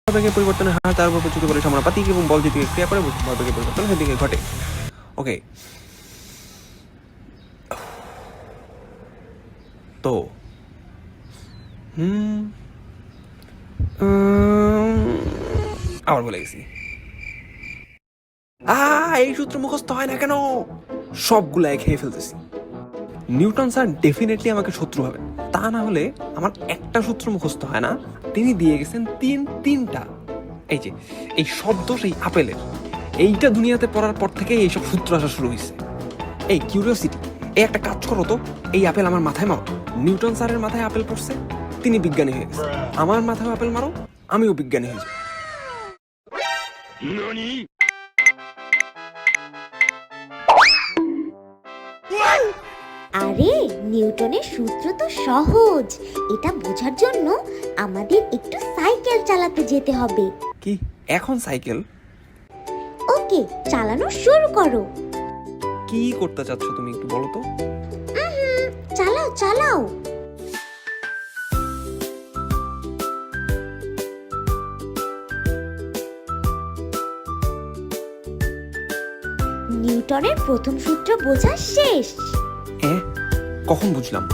ভরবেগের পরিবর্তনের হার তার উপর প্রচুর বলের সমানুপাতিক এবং বল যেদিকে ক্রিয়া করে ভরবেগের পরিবর্তন সেদিকে ঘটে। ওকে, তো আবার বলে গেছি। এই সূত্র মুখস্থ হয় না কেন? সবগুলাই খেয়ে ফেলতেছি। নিউটন স্যার ডেফিনেটলি আমাকে শত্রু হবেন, তা না হলে আমার একটা সূত্র মুখস্থ হয় না। তিনি দিয়ে গেছেন তিনটা। এই যে এই শব্দ সেই আপেলের, এইটা দুনিয়াতে পড়ার পর থেকে এইসব সূত্র আসা শুরু হয়েছে। এই কিউরিওসিটি, এই একটা কাজ করো তো, এই আপেল আমার মাথায় মারো। নিউটন স্যারের মাথায় আপেল পড়ছে, তিনি বিজ্ঞানী হয়ে গেছে। আমার মাথায় আপেল মারো, আমিও বিজ্ঞানী হয়ে যাই। আরে নিউটনের সূত্র তো সহজ, এটা বোঝার জন্য আমাদের একটু সাইকেল চালাতে যেতে হবে। কি এখন সাইকেল? ওকে, চালানো শুরু করো। কি করতে চাচ্ছ তুমি একটু বলো তো? চালাও চালাও। নিউটনের প্রথম সূত্র বোঝা শেষ। কখন বুঝলাম?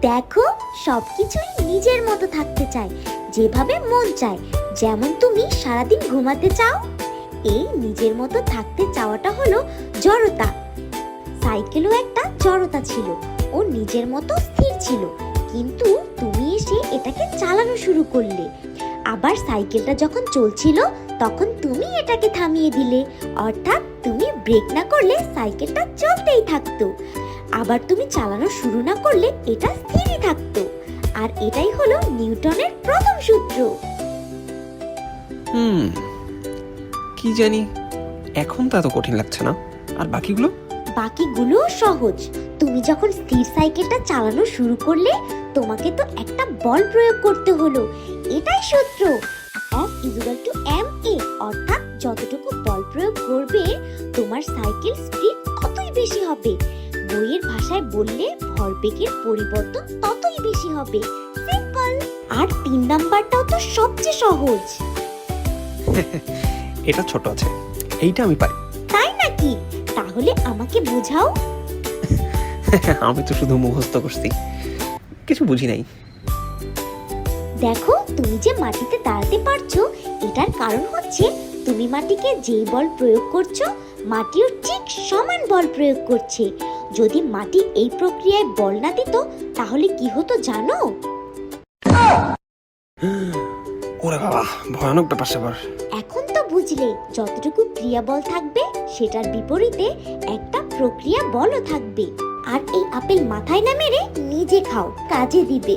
দেখো, সবকিছুই নিজের মতো থাকতে চায়, যেভাবে মন চায়। যেমন তুমি সারাদিন ঘুমাতে চাও, এই নিজের মতো থাকতে চাওয়াটা হলো জড়তা। সাইকেলও একটা জড়তা ছিল, ও নিজের মতো স্থির ছিল, কিন্তু তুমি এসে এটাকে চালানো শুরু করলে। আবার সাইকেলটা যখন চলছিল তখন তুমি এটাকে থামিয়ে দিলে, অর্থাৎ তুমি ব্রেক না করলে সাইকেলটা চলতেই থাকতো। আবার তুমি চালানো শুরু না করলে এটা স্থিরই থাকতো। আর এটাই হলো নিউটনের প্রথম সূত্র। কি জানি, এখন তো এত কঠিন লাগছে না। আর বাকিগুলো সহজ। তুমি যখন স্থির সাইকেলটা চালানো শুরু করলে তোমাকে তো একটা বল প্রয়োগ করতে হলো, এটাই সূত্র। F=ma, অর্থাৎ যতটুকু বল প্রয়োগ করবে তোমার সাইকেল স্পিড ততই বেশি হবে। বইয়ের ভাষায় বললে ভরবেগের পরিবর্তন ততই বেশি হবে। সিম্পল। আর 3 নাম্বারটাও তো সবচেয়ে সহজ। এটা ছোট আছে, এইটা আমি পারি। তাই নাকি? তাহলে আমাকে বোঝাও। আমি তো শুধু মুখস্থ করছি, কিছু বুঝি নাই। দেখো, তুমি যে মাটিতে দাঁড়াতে পারছো, এটার কারণ হচ্ছে তুমি মাটিকে যেই বল প্রয়োগ করছো, মাটিও ঠিক সমান বল প্রয়োগ করছে। যদি মাটি এই প্রক্রিয়ায় বল না দিত তাহলে কি হতো জানো? ওরে বাবা, ভয়ানক ব্যাপার স্যাপার। এখন তো বুঝলে, যতটুকু ক্রিয়া বল থাকবে সেটার বিপরীতে একটা প্রক্রিয়া বলও থাকবে। আর এই আপেল মাথায় না মেরে নিজে খাও, কাজে দিবে।